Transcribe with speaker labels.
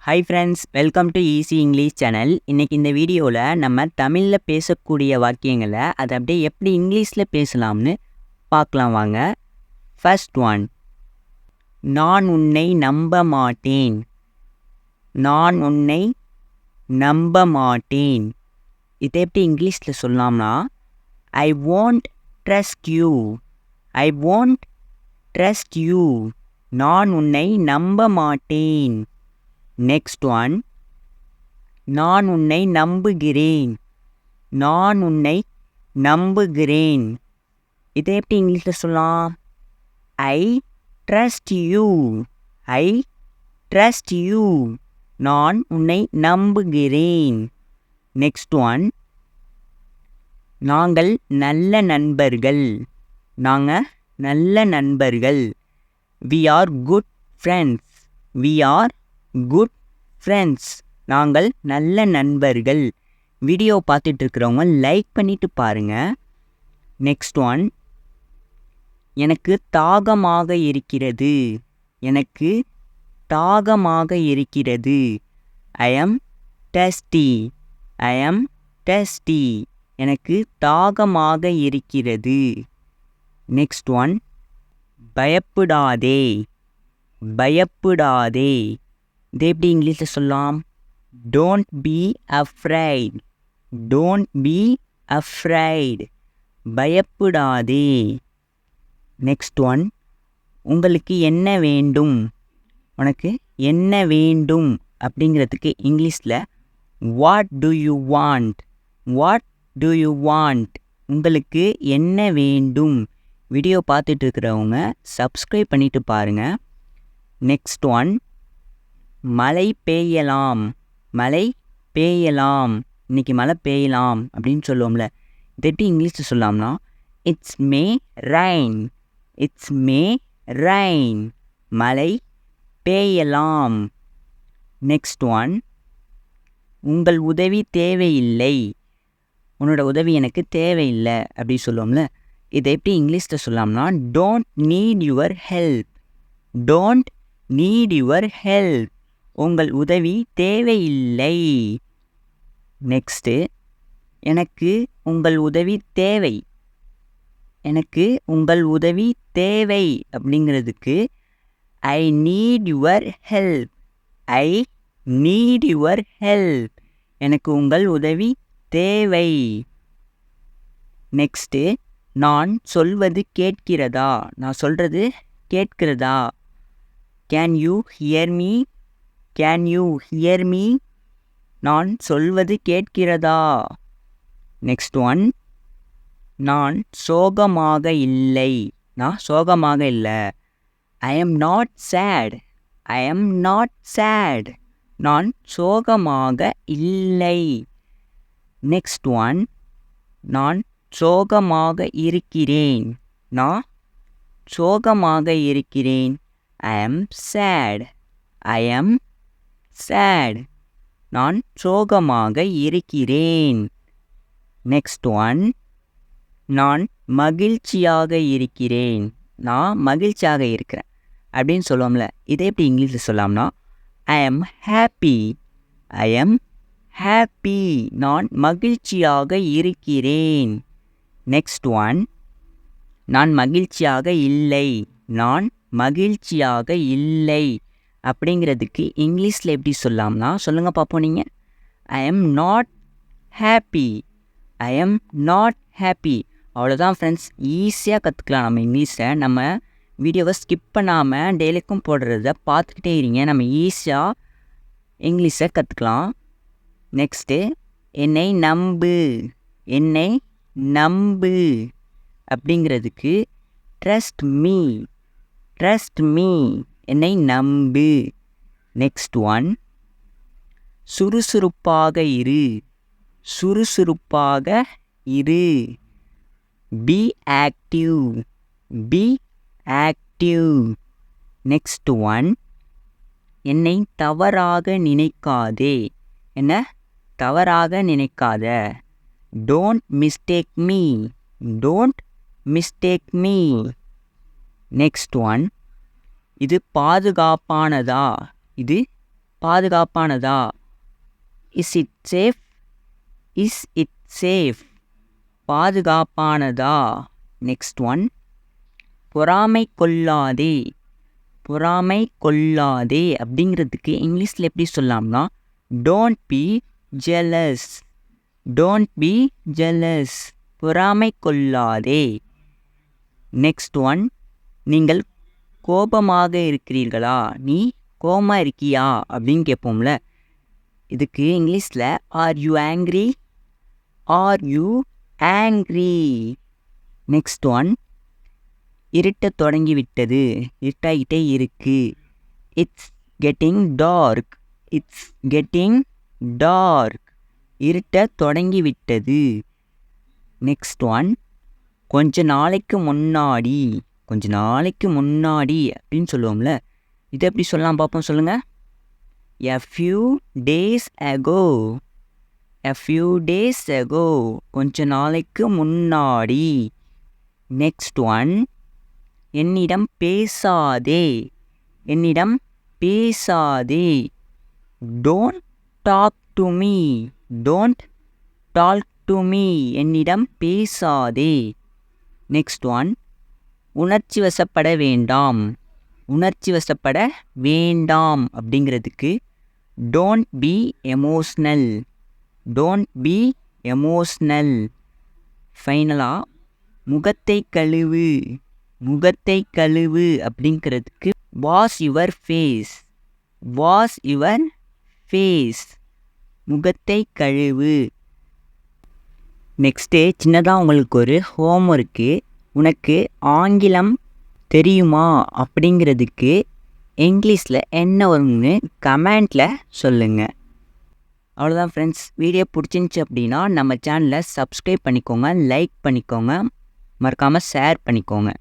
Speaker 1: Hi friends, welcome to easy English channel. இன்றைக்கி இந்த வீடியோவில் நம்ம தமிழில் பேசக்கூடிய வாக்கியங்களை அதை அப்படியே எப்படி இங்கிலீஷில் பேசலாம்னு பார்க்கலாம் வாங்க. ஃபர்ஸ்ட் ஒன், நான் உன்னை நம்ப மாட்டேன். நான் உன்னை நம்ப மாட்டேன். இதை எப்படி இங்கிலீஷில் சொல்லலாம்னா ஐ won't trust you. I won't trust you. நான் உன்னை நம்ப மாட்டேன். நெக்ஸ்ட் ஒன், நான் உன்னை நம்புகிறேன். நான் உன்னை நம்புகிறேன். இதை எப்படி இங்கிலீஷில் சொல்லலாம்? I trust you. I trust you. நான் உன்னை நம்புகிறேன். நெக்ஸ்ட் ஒன், நாங்கள் நல்ல நண்பர்கள். நாங்கள் நல்ல நண்பர்கள். We are good friends. We are good friends. நாங்கள் நல்ல நண்பர்கள். வீடியோ பார்த்துட்டு இருக்கிறவங்க லைக் பண்ணிட்டு பாருங்கள். நெக்ஸ்ட் ஒன், எனக்கு தாகமாக இருக்கிறது. எனக்கு தாகமாக இருக்கிறது. ஐ ஆம் டெஸ்டி. ஐ ஆம் டெஸ்டி. எனக்கு தாகமாக இருக்கிறது. நெக்ஸ்ட் ஒன், பயப்படாதே. பயப்படாதே. இதை எப்படி இங்கிலீஷில் சொல்லலாம்? Don't be afraid. Don't be afraid. பயப்படாதே. நெக்ஸ்ட் ஒன், உங்களுக்கு என்ன வேண்டும். உனக்கு என்ன வேண்டும் அப்படிங்கிறதுக்கு இங்கிலீஷில் what to you want. What to you want. உங்களுக்கு என்ன வேண்டும். வீடியோ பார்த்துட்டு இருக்கிறவங்க சப்ஸ்கிரைப் பண்ணிட்டு பாருங்கள். நெக்ஸ்ட் ஒன், மழை பெய்யலாம். மழை பெய்யலாம். இன்றைக்கி மழை பெய்யலாம் அப்படின்னு சொல்லுவோம்ல. இதை எப்படி இங்கிலீஷில் சொல்லலாம்னா it's may rain. It's may rain. மழை பெய்யலாம். நெக்ஸ்ட் ஒன், உங்கள் உதவி தேவையில்லை. உன்னோட உதவி எனக்கு தேவையில்லை அப்படி சொல்லுவோம்ல. இதை எப்படி இங்கிலீஷில் சொல்லலாம்னா don't need your help. Don't need your help. உங்கள் உதவி தேவையில்லை. நெக்ஸ்ட்டு, எனக்கு உங்கள் உதவி தேவை. எனக்கு உங்கள் உதவி தேவை அப்படிங்கிறதுக்கு I need your help. I need your help. எனக்கு உங்கள் உதவி தேவை. நெக்ஸ்ட்டு, நான் சொல்வது கேட்கிறதா. நான் சொல்கிறது கேட்கிறதா. Can you hear me. Can you hear me. நான் சொல்வது கேட்கிறதா. நெக்ஸ்ட் ஒன், நான் சோகமாக இல்லை. நான் சோகமாக இல்லை. I am not chat. I am not chat. நான் சோகமாக இல்லை. நெக்ஸ்ட் ஒன், நான் சோகமாக இருக்கிறேன். நான் சோகமாக இருக்கிறேன். I am chat. I am chat. நான் சோகமாக இருக்கிறேன். நெக்ஸ்ட் ஒன், நான் மகிழ்ச்சியாக இருக்கிறேன். நான் மகிழ்ச்சியாக இருக்கிறேன் அப்படின்னு சொல்லுவோம்ல. இதை எப்படி இங்கிலீஷில் சொல்லலாம்னா I am happy. I am happy. நான் மகிழ்ச்சியாக இருக்கிறேன். நெக்ஸ்ட் ஒன், நான் மகிழ்ச்சியாக இல்லை. நான் மகிழ்ச்சியாக இல்லை அப்படிங்கிறதுக்கு இங்கிலீஷில் எப்படி சொல்லலாம்னா சொல்லுங்கள் பார்ப்போம் நீங்கள். I am not happy. I am not happy. அவ்வளோதான் ஃப்ரெண்ட்ஸ். ஈஸியாக கற்றுக்கலாம் நம்ம இங்கிலீஷை. நம்ம வீடியோவை ஸ்கிப் பண்ணாமல் டெய்லிக்கும் போடுறத பார்த்துக்கிட்டே இருங்க. நம்ம ஈஸியாக இங்கிலீஷை கற்றுக்கலாம். நெக்ஸ்ட்டு, என்னை நம்பு. என்னை நம்பு அப்படிங்கிறதுக்கு ட்ரஸ்ட் மீ. Trust me. என்னை நம்பு. நெக்ஸ்ட் ஒன், சுறுசுறுப்பாக இரு. சுறுசுறுப்பாக இரு. Be active. Be active. Next one, என்னை தவறாக நினைக்காதே. என்ன தவறாக நினைக்காத. Don't mistake me. Don't mistake me. Next one, இது பாதுகாப்பானதா. இது பாதுகாப்பானதா? Is it safe? Is it safe? பாதுகாப்பானதா? நெக்ஸ்ட் ஒன், பொறாமை கொள்ளாதே. பொறாமை கொள்ளாதே அப்படிங்கிறதுக்கு இங்கிலீஷில் எப்படி சொல்லலாம்னா, don't be jealous. Don't be jealous. பொறாமை கொள்ளாதே. நெக்ஸ்ட் ஒன், நீங்கள் கோபமாக இருக்கிறீர்களா? நீ கோபமாக இருக்கியா அப்படின்னு கேட்போம்ல, இதுக்கு இங்கிலீஷில் are you angry? Are you angry? Next one, இருட்டத் தொடங்கிவிட்டது. இருட்டாகிட்டே இருக்கு. It's getting dark. It's getting dark. இருட்டத் தொடங்கிவிட்டது. நெக்ஸ்ட் ஒன், கொஞ்ச நாளைக்கு முன்னாடி. கொஞ்ச நாளைக்கு முன்னாடி அப்படின்னு சொல்லுவோம்ல, இதை எப்படி சொல்லலாம் பார்ப்போம், சொல்லுங்கள். A few days ago. A few days ago. கொஞ்ச நாளைக்கு முன்னாடி. நெக்ஸ்ட் ஒன், என்னிடம் பேசாதே. என்னிடம் பேசாதே. Don't talk to me. Don't talk to me. என்னிடம் பேசாதே. நெக்ஸ்ட் ஒன், உணர்ச்சி வசப்பட வேண்டாம். உணர்ச்சி வசப்பட வேண்டாம் அப்படிங்கிறதுக்கு don't be emotional. Don't be emotional. ஃபைனலாக, முகத்தை கழுவு. முகத்தை கழுவு அப்படிங்கிறதுக்கு wash your face. Wash your face. முகத்தை கழுவு. நெக்ஸ்ட்டு சின்னதாக உங்களுக்கு ஒரு ஹோம்ஒர்க்கு. உனக்கு ஆங்கிலம் தெரியுமா அப்படிங்கிறதுக்கு இங்கிலீஷில் என்ன வரும்னு கமெண்ட்டில் சொல்லுங்கள். அவ்வளோதான் ஃப்ரெண்ட்ஸ். வீடியோ பிடிச்சிருந்துச்சி அப்படின்னா நம்ம சேனலை சப்ஸ்கிரைப் பண்ணிக்கோங்க, லைக் பண்ணிக்கோங்க, மறக்காமல் ஷேர் பண்ணிக்கோங்க.